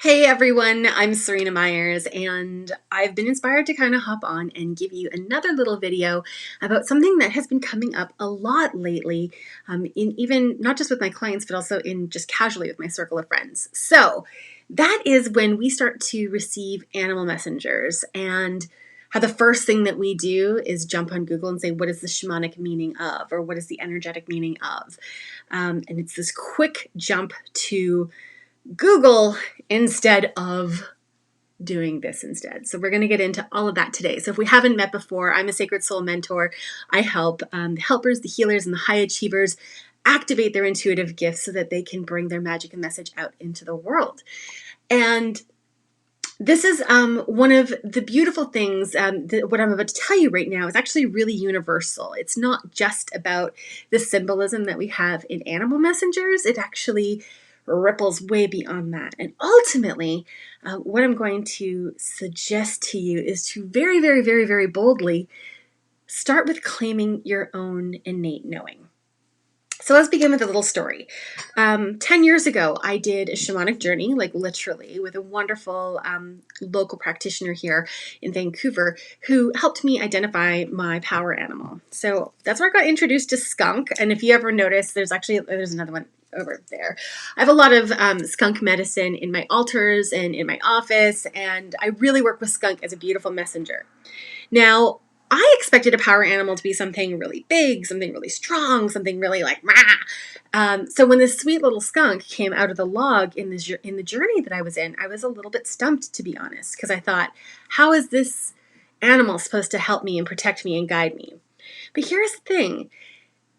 Hey everyone, I'm Seryna Myers, and I've been inspired to kind of hop on and give you another little video about something that has been coming up a lot lately, in even not just with my clients, but also in just casually with my circle of friends. So that is when we start to receive animal messengers, and how the first thing that we do is jump on Google and say, what is the shamanic meaning of, or what is the energetic meaning of? And it's this quick jump to Google instead of doing this instead. So we're going to get into all of that today. So if we haven't met before, I'm a Sacred Soul mentor. I help the helpers, the healers, and the high achievers activate their intuitive gifts so that they can bring their magic and message out into the world. And this is one of the beautiful things. What I'm about to tell you right now is actually really universal. It's not just about the symbolism that we have in animal messengers. It actually ripples way beyond that. And ultimately, what I'm going to suggest to you is to very, very, very, very boldly start with claiming your own innate knowing. So let's begin with a little story. 10 years ago, I did a shamanic journey, like literally, with a wonderful local practitioner here in Vancouver who helped me identify my power animal. So that's where I got introduced to skunk. And if you ever notice, there's another one over there. I have a lot of skunk medicine in my altars and in my office, and I really work with skunk as a beautiful messenger. Now, I expected a power animal to be something really big, something really strong, something really like rah. So when this sweet little skunk came out of the log in the journey that I was in, I was a little bit stumped, to be honest, because I thought, how is this animal supposed to help me and protect me and guide me? But here's the thing.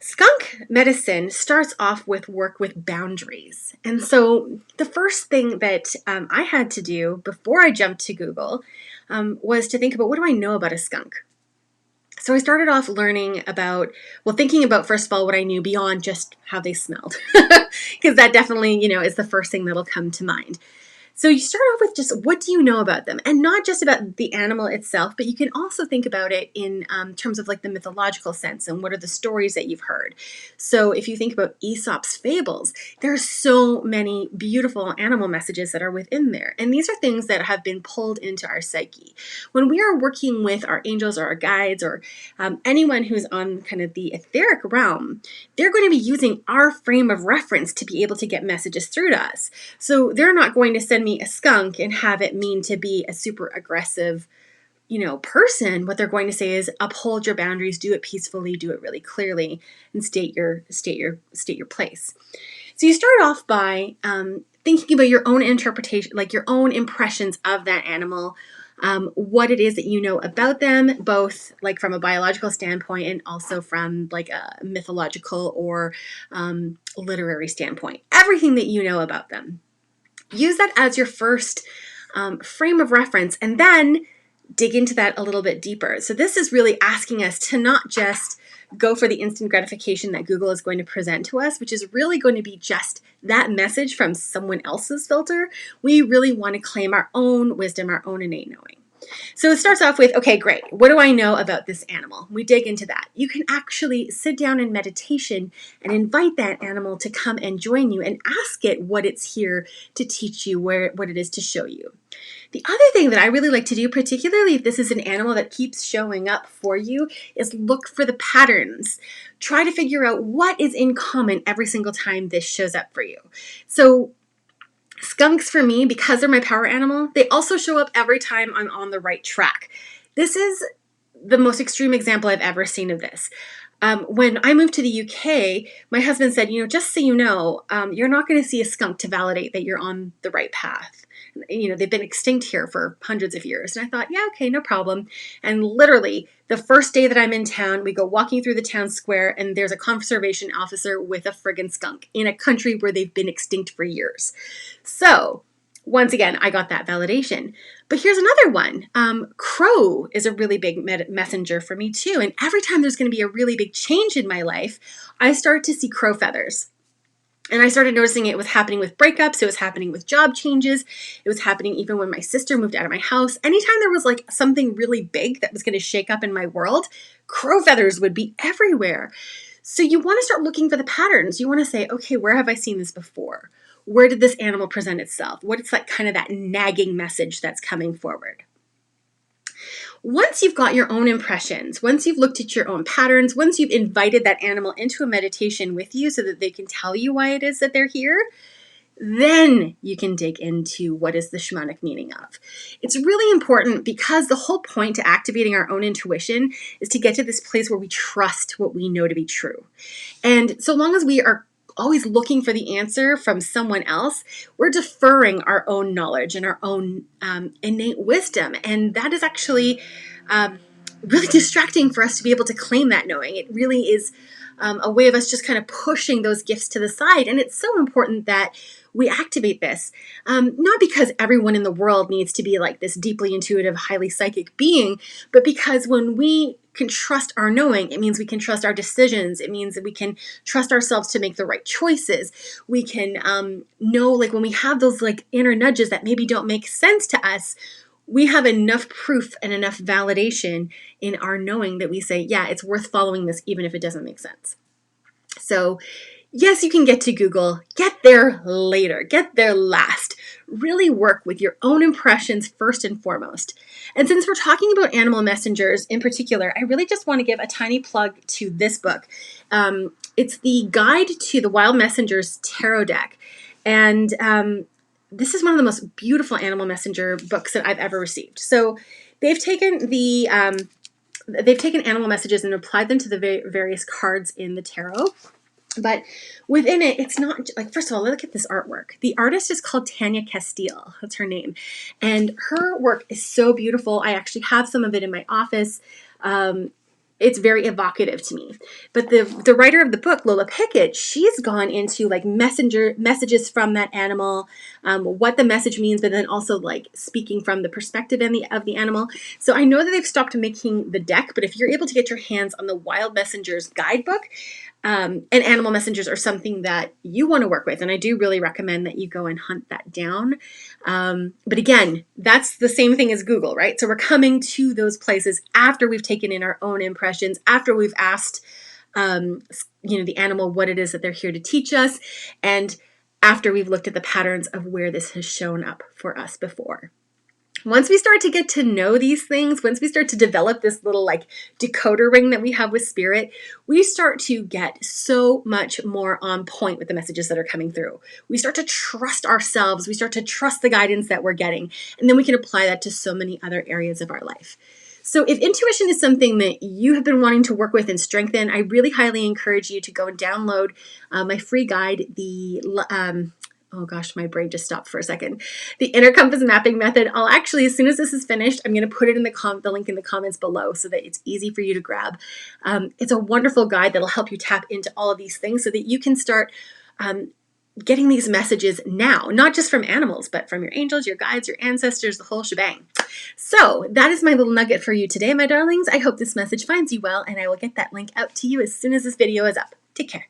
Skunk medicine starts off with work with boundaries. And so the first thing that I had to do before I jumped to Google was to think about, what do I know about a skunk? So I started off thinking about, first of all, what I knew beyond just how they smelled, because that definitely, is the first thing that'll come to mind. So you start off with just, what do you know about them? And not just about the animal itself, but you can also think about it in terms of like the mythological sense and what are the stories that you've heard. So if you think about Aesop's fables, there are so many beautiful animal messages that are within there. And these are things that have been pulled into our psyche. When we are working with our angels or our guides or anyone who's on kind of the etheric realm, they're going to be using our frame of reference to be able to get messages through to us. So they're not going to send me a skunk and have it mean to be a super aggressive, person. What they're going to say is uphold your boundaries, do it peacefully, do it really clearly, and state your place. So you start off by thinking about your own interpretation, like your own impressions of that animal, what it is that you know about them, both like from a biological standpoint and also from like a mythological or literary standpoint. Everything that you know about them. Use that as your first frame of reference, and then dig into that a little bit deeper. So this is really asking us to not just go for the instant gratification that Google is going to present to us, which is really going to be just that message from someone else's filter. We really want to claim our own wisdom, our own innate knowing. So it starts off with, okay, great. What do I know about this animal? We dig into that. You can actually sit down in meditation and invite that animal to come and join you and ask it what it's here to teach you, what it is to show you. The other thing that I really like to do, particularly if this is an animal that keeps showing up for you, is look for the patterns. Try to figure out what is in common every single time this shows up for you. So skunks for me, because they're my power animal, they also show up every time I'm on the right track. This is the most extreme example I've ever seen of this. When I moved to the UK, my husband said, just so you know, you're not going to see a skunk to validate that you're on the right path. They've been extinct here for hundreds of years. And I thought, yeah, okay, no problem. And literally the first day that I'm in town, we go walking through the town square and there's a conservation officer with a friggin' skunk in a country where they've been extinct for years. So once again, I got that validation. But here's another one. Crow is a really big messenger for me too. And every time there's going to be a really big change in my life, I start to see crow feathers. And I started noticing it was happening with breakups. It was happening with job changes. It was happening even when my sister moved out of my house. Anytime there was like something really big that was going to shake up in my world, crow feathers would be everywhere. So you want to start looking for the patterns. You want to say, okay, where have I seen this before? where did this animal present itself? What it's like, kind of that nagging message that's coming forward. Once you've got your own impressions, once you've looked at your own patterns, once you've invited that animal into a meditation with you so that they can tell you why it is that they're here, then you can dig into what is the shamanic meaning of. It's really important because the whole point to activating our own intuition is to get to this place where we trust what we know to be true. And so long as we are always looking for the answer from someone else, we're deferring our own knowledge and our own innate wisdom. And that is actually really distracting for us to be able to claim that knowing. It really is a way of us just kind of pushing those gifts to the side. And it's so important that we activate this, not because everyone in the world needs to be like this deeply intuitive, highly psychic being, but because when we can trust our knowing, it means we can trust our decisions. It means that we can trust ourselves to make the right choices. We can know, like, when we have those like inner nudges that maybe don't make sense to us, we have enough proof and enough validation in our knowing that we say, yeah, it's worth following this, even if it doesn't make sense. So yes, you can get to Google. Get there later. Get there last. Really work with your own impressions first and foremost. And since we're talking about animal messengers in particular, I really just want to give a tiny plug to this book. It's the Guide to the Wild Messengers Tarot Deck. And this is one of the most beautiful animal messenger books that I've ever received. So they've taken animal messages and applied them to the various cards in the tarot. But within it, it's not like, first of all, look at this artwork. The artist is called Tanya Castile. That's her name. And her work is so beautiful. I actually have some of it in my office. It's very evocative to me. But the writer of the book, Lola Pickett, she's gone into like messages from that animal, what the message means, but then also like speaking from the perspective of the animal. So I know that they've stopped making the deck, but if you're able to get your hands on the Wild Messengers guidebook, and animal messengers are something that you want to work with, and I do really recommend that you go and hunt that down. But again, that's the same thing as Google, right? So we're coming to those places after we've taken in our own impressions, after we've asked, the animal what it is that they're here to teach us, and after we've looked at the patterns of where this has shown up for us before. Once we start to get to know these things, once we start to develop this little like decoder ring that we have with spirit, we start to get so much more on point with the messages that are coming through. We start to trust ourselves. We start to trust the guidance that we're getting. And then we can apply that to so many other areas of our life. So if intuition is something that you have been wanting to work with and strengthen, I really highly encourage you to go and download my free guide, oh gosh, my brain just stopped for a second. The Inner Compass Mapping Method. I'll actually, as soon as this is finished, I'm going to put it in the link in the comments below so that it's easy for you to grab. It's a wonderful guide that'll help you tap into all of these things so that you can start getting these messages now, not just from animals, but from your angels, your guides, your ancestors, the whole shebang. So that is my little nugget for you today, my darlings. I hope this message finds you well, and I will get that link out to you as soon as this video is up. Take care.